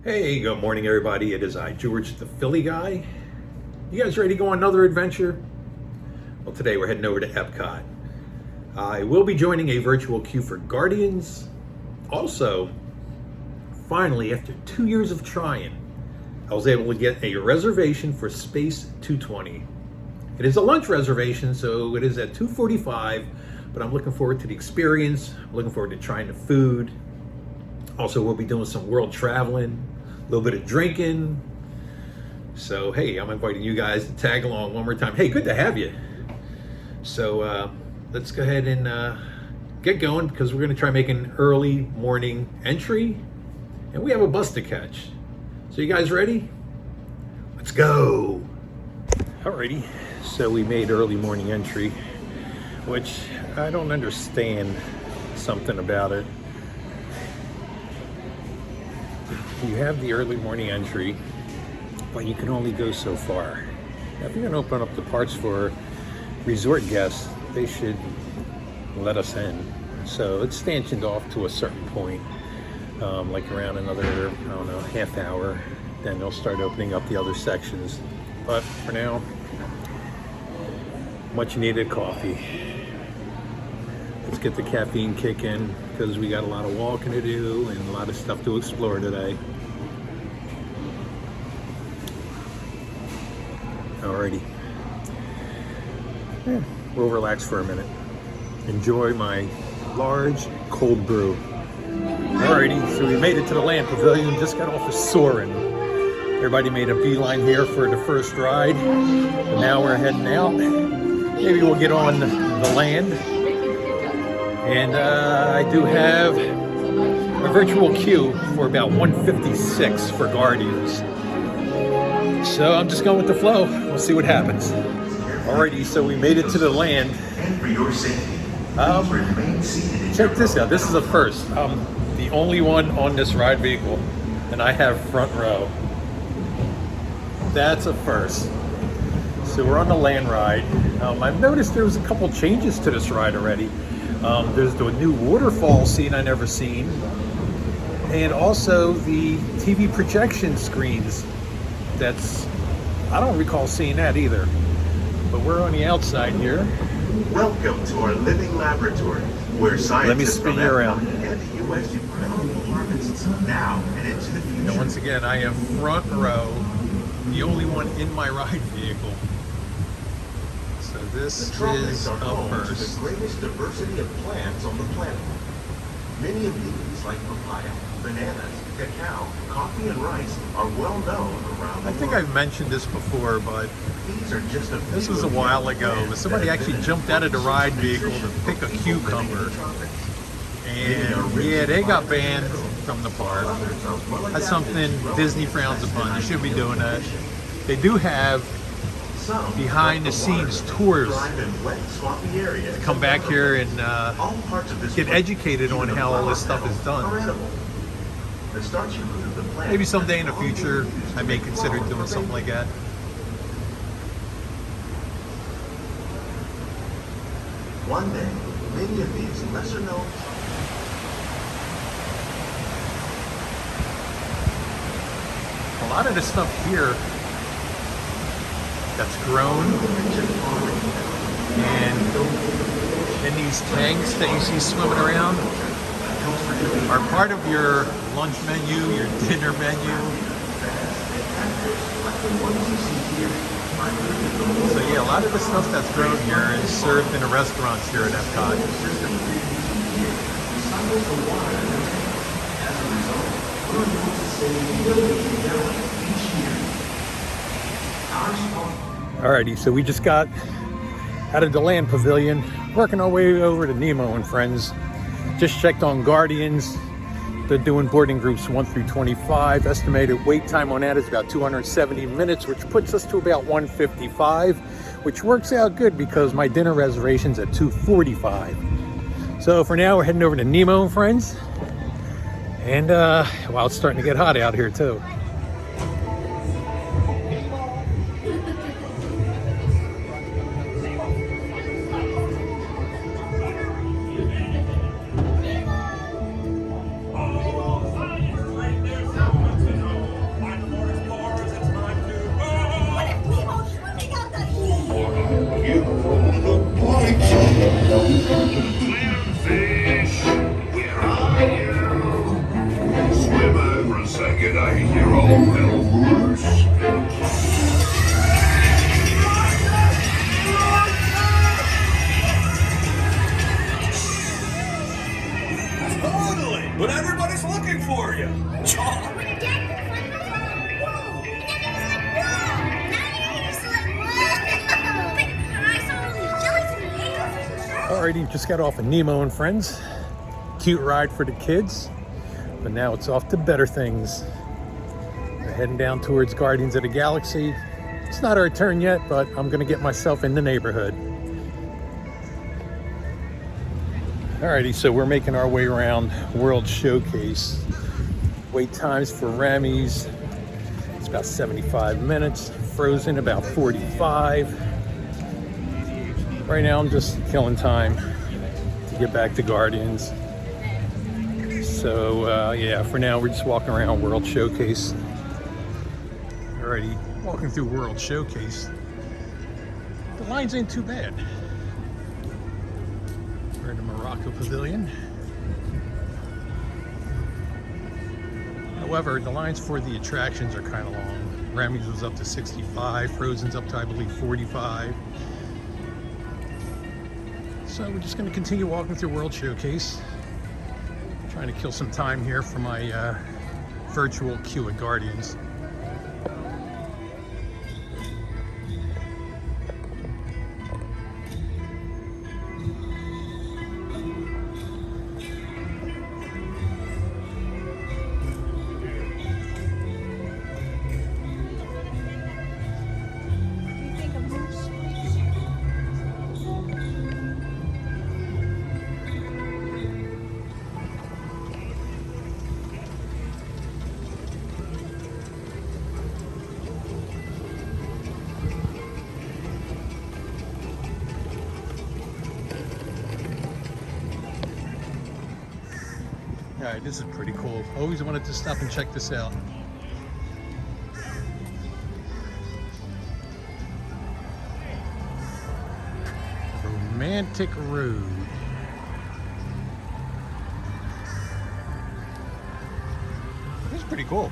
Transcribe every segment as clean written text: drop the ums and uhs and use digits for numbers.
Hey, good morning, everybody. It is I, George the Philly guy. You guys ready to go on another adventure? Well, today we're heading over to Epcot. I will be joining a virtual queue for Guardians. Also, finally, after 2 years of trying, I was able to get a reservation for Space 220. It is a lunch reservation, so it is at 2:45, but I'm looking forward to the experience. I'm looking forward to trying the food. Also, we'll be doing some world traveling, a little bit of drinking. So, hey, I'm inviting you guys to tag along one more time. Hey, good to have you. So, let's go ahead and get going because we're going to try making an early morning entry. And we have a bus to catch. So, you guys ready? Let's go. Alrighty. So, we made early morning entry, which I don't understand something about it. You have the early morning entry, but you can only go so far. Now, if you're going to open up the parts for resort guests, they should let us in. So it's stanchioned off to a certain point, like around another, I don't know, half hour. Then they'll start opening up the other sections. But for now, much needed coffee. Let's get the caffeine kick in because we got a lot of walking to do and a lot of stuff to explore today. Alrighty. Yeah, we'll relax for a minute. Enjoy my large cold brew. Alrighty, so we made it to the land pavilion, just got off of soaring. Everybody made a beeline here for the first ride. And now we're heading out. Maybe we'll get on the land. And I do have a virtual queue for about 156 for Guardians. So I'm just going with the flow. We'll see what happens. Alrighty, so we made it to the land. Check this out. This is a first. I'm the only one on this ride vehicle, and I have front row. That's a first. So we're on the land ride. I've noticed there was a couple changes to this ride already. There's the new waterfall scene I never seen, and also the TV projection screens. I don't recall seeing that either. But we're on the outside here. Welcome to our living laboratory, where scientists spin you around. and the U.S. develop harvests now and into the future. And once again, I am front row, the only one in my ride vehicle. So this The tropics is are a home to first. the greatest diversity of plants on the planet. Many of these, like papaya, bananas, cacao, coffee, and rice, are well known around the I think world. I've mentioned this before, but These are just a this few was a of the while ago. plants But somebody that have actually been jumped out of the ride vehicle to pick a cucumber. And yeah, they got banned from the park. That's something Disney frowns upon. They should be doing that. They do have behind the scenes tours. Come back here and get educated on how all this stuff is done. Maybe someday in the future, I may consider doing something like that. One day, many of these lesser known A lot of the stuff here that's grown and in these tanks that you see swimming around are part of your lunch menu, your dinner menu. So yeah, a lot of the stuff that's grown here is served in the restaurants here at Epcot. Alrighty, so we just got out of the land pavilion, working our way over to Nemo and Friends. Just checked on Guardians. They're doing boarding groups 1 through 25. Estimated wait time on that is about 270 minutes, which puts us to about 155, which works out good because my dinner reservation's at 2:45. So for now, we're heading over to Nemo and Friends. And well, it's starting to get hot out here too. Clownfish, where are you? Swim over a second, 8-year-old little moose. Totally! But everybody's looking for you. Alrighty, just got off of Nemo and Friends. Cute ride for the kids, but now it's off to better things. We're heading down towards Guardians of the Galaxy. It's not our turn yet, but I'm gonna get myself in the neighborhood. Alrighty, so we're making our way around World Showcase. Wait times for Remy's, it's about 75 minutes. Frozen, about 45. Right now, I'm just killing time to get back to Guardians. So, yeah, for now, we're just walking around World Showcase. Alrighty, walking through World Showcase. The lines ain't too bad. We're in the Morocco Pavilion. However, the lines for the attractions are kind of long. Remy's was up to 65, Frozen's up to, I believe, 45. So we're just going to continue walking through World Showcase. Trying to kill some time here for my virtual queue at Guardians. Alright, this is pretty cool. Always wanted to stop and check this out. Romantic Road. This is pretty cool.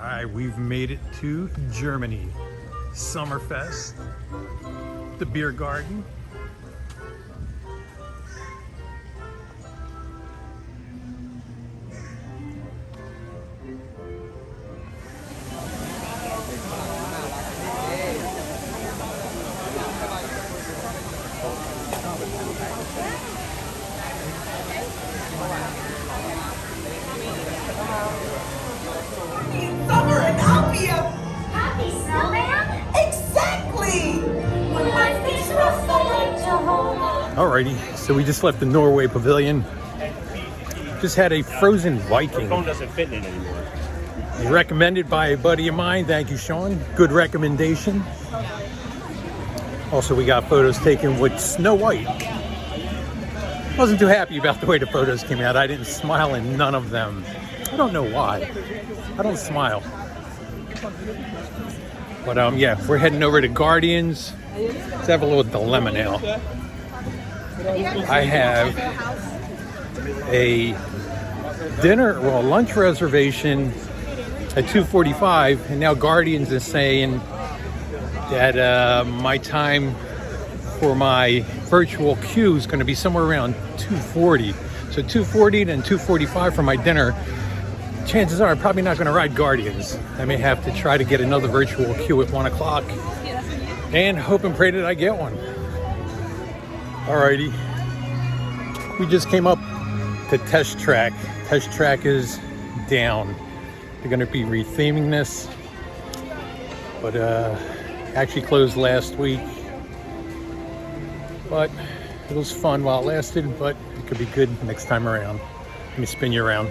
Alright, we've made it to Germany. Summerfest, the beer garden. Summer in Alpia! Happy snowman? Exactly! When my feet were falling to hold. Alrighty, so we just left the Norway Pavilion. Just had a frozen Viking. Phone doesn't fit in it anymore. Recommended by a buddy of mine. Thank you, Sean. Good recommendation. Also, we got photos taken with Snow White. Wasn't too happy about the way the photos came out. I didn't smile in none of them. I don't know why. I don't smile. But yeah, we're heading over to Guardians. Let's have a little dilemma now. I have a lunch reservation at 2:45, and now Guardians is saying that my time for my virtual queue is going to be somewhere around 2:40. So 2:40 and 2:45 for my dinner. Chances are I'm probably not going to ride Guardians. I may have to try to get another virtual queue at 1 o'clock and hope and pray that I get one. Alrighty, we just came up to Test Track. Test Track is down. They're going to be retheming this, but actually closed last week. But it was fun while it lasted, but it could be good next time around. Let me spin you around.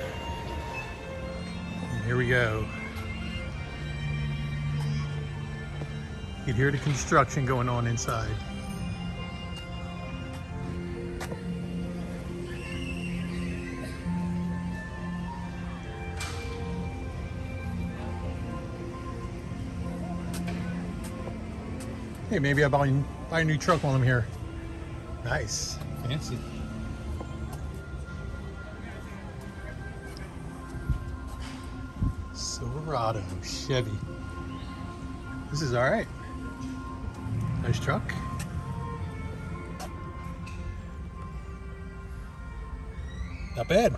And here we go. You can hear the construction going on inside. Hey, maybe I'll buy a new truck while I'm here. Nice, fancy. Silverado, Chevy. This is all right. Nice truck. Not bad.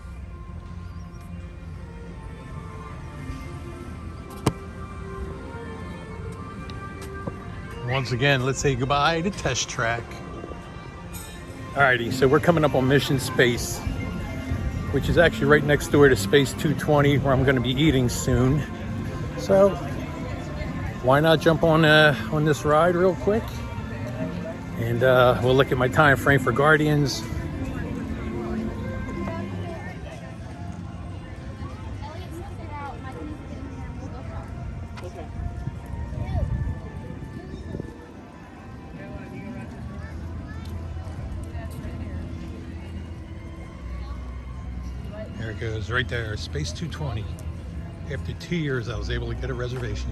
Once again, let's say goodbye to Test Track. Alrighty, so we're coming up on Mission Space, which is actually right next door to Space 220, where I'm going to be eating soon. So why not jump on this ride real quick, and we'll look at my time frame for Guardians. There it goes, right there, Space 220. After 2 years, I was able to get a reservation.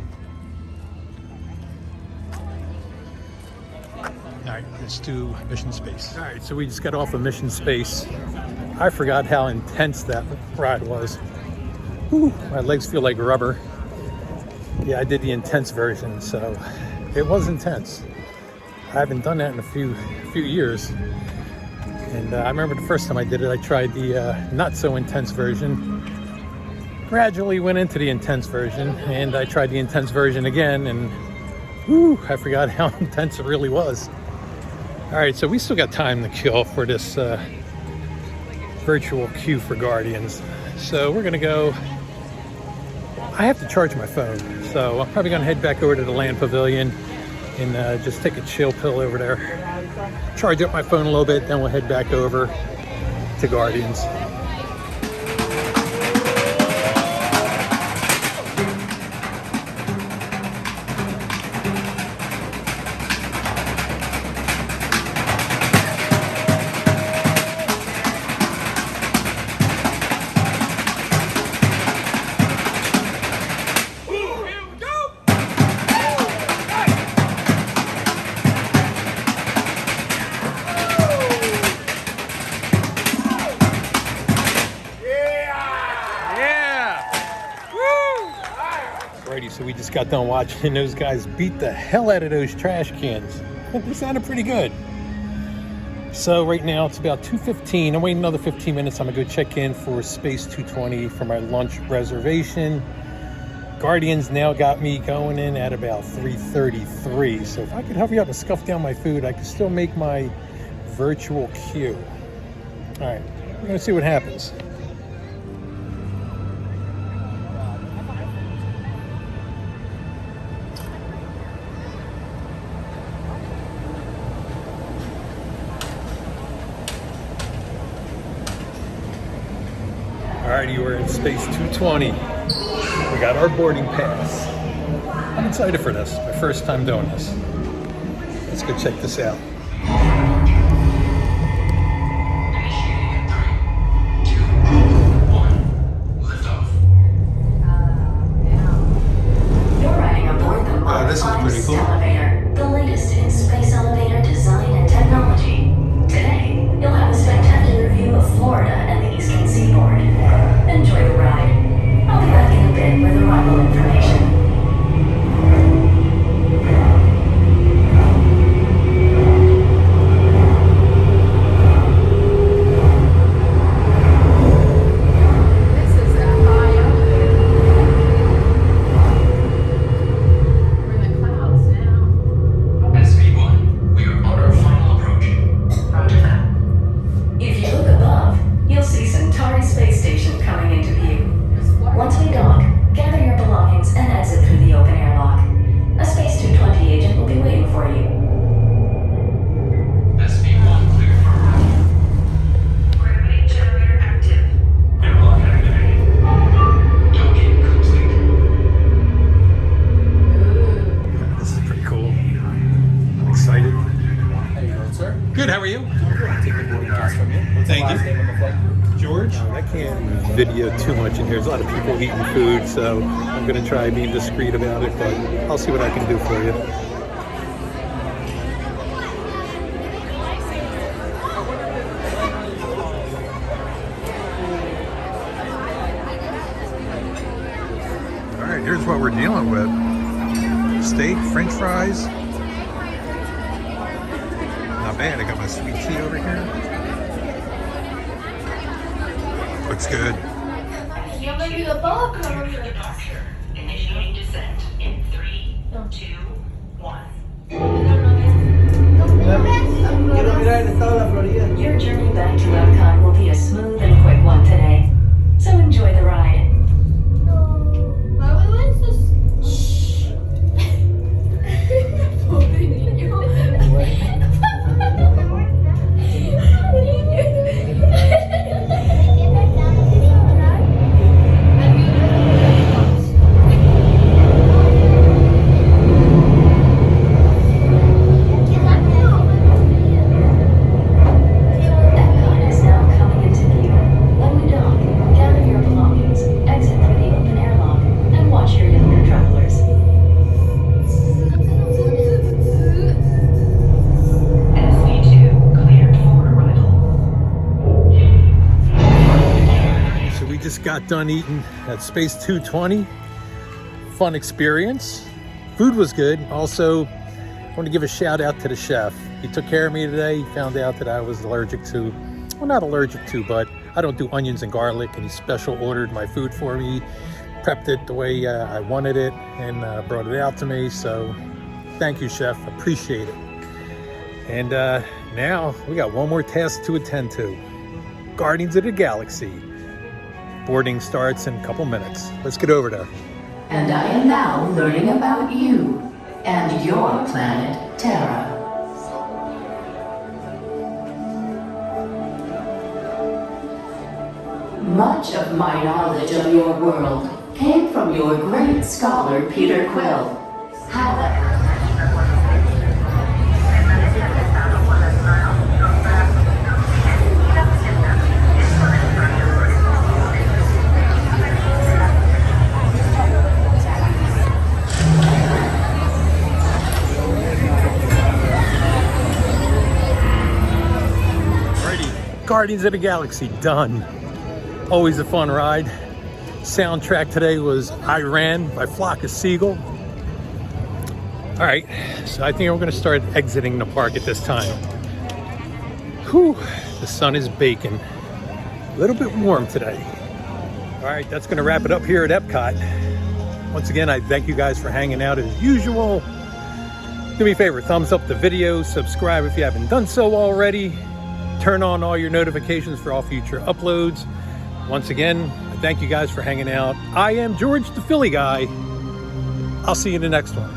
All right, let's do Mission Space. All right, so we just got off of Mission Space. I forgot how intense that ride was. Whew, my legs feel like rubber. Yeah, I did the intense version, so it was intense. I haven't done that in a few years. And I remember the first time I did it, I tried the not so intense version. Gradually went into the intense version, and I tried the intense version again, and whew, I forgot how intense it really was. All right, so we still got time to kill for this virtual queue for Guardians. So we're gonna go. I have to charge my phone, so I'm probably gonna head back over to the Land Pavilion and just take a chill pill over there. Charge up my phone a little bit, then we'll head back over to Guardians. Alrighty, so we just got done watching those guys beat the hell out of those trash cans. They sounded pretty good. So right now it's about 2:15. I'm waiting another 15 minutes. I'm gonna go check in for Space 220 for my lunch reservation. Guardians now got me going in at about 3:33. So if I could hurry up and scuff down my food, I could still make my virtual queue. All right, we're gonna see what happens. Alrighty, we're in Space 220. We got our boarding pass. I'm excited for this. My first time doing this. Let's go check this out. Oh, this is pretty cool. Elevator, the latest in space elevator design and technology. Today, you'll have a spectacular view of Florida and the eastern seaboard. Enjoy the ride. I'll be back in a bit with arrival information. Good, how are you? Take the boarding pass from you. What's the Thank last you. name on the flight? George? I can't video too much in here. There's a lot of people eating food, so I'm going to try being discreet about it, but I'll see what I can do for you. All right, here's what we're dealing with. Steak, French fries. Not bad. I got my sweet tea over here. Looks good. Departure. Initiating descent in 3, 2, 1. Your journey back to Epcot will be a smooth and quick one today. So enjoy the ride. Epcot is now coming into view. When we dock, gather your belongings, exit through the open airlock, and watch your younger travelers. SC2 cleared for arrival. So we just got done eating at Space 220. Fun experience. Food was good. Also, I want to give a shout out to the chef. He took care of me today. He found out that I was allergic to, well, not allergic to, but I don't do onions and garlic, and he special ordered my food for me, prepped it the way I wanted it, and brought it out to me. So thank you, chef. Appreciate it. And now we got one more task to attend to. Guardians of the Galaxy. Boarding starts in a couple minutes. Let's get over there. And I am now learning about you and your planet, Terra. Much of my knowledge of your world came from your great scholar, Peter Quill. However, Guardians of the Galaxy, done. Always a fun ride. Soundtrack today was I Ran by Flock of Seagull. All right, so I think we're gonna start exiting the park at this time. Whew, the sun is baking. A little bit warm today. All right, that's gonna wrap it up here at Epcot. Once again, I thank you guys for hanging out as usual. Do me a favor, thumbs up the video, subscribe if you haven't done so already. Turn on all your notifications for all future uploads. Once again, I thank you guys for hanging out. I am George the Philly Guy. I'll see you in the next one.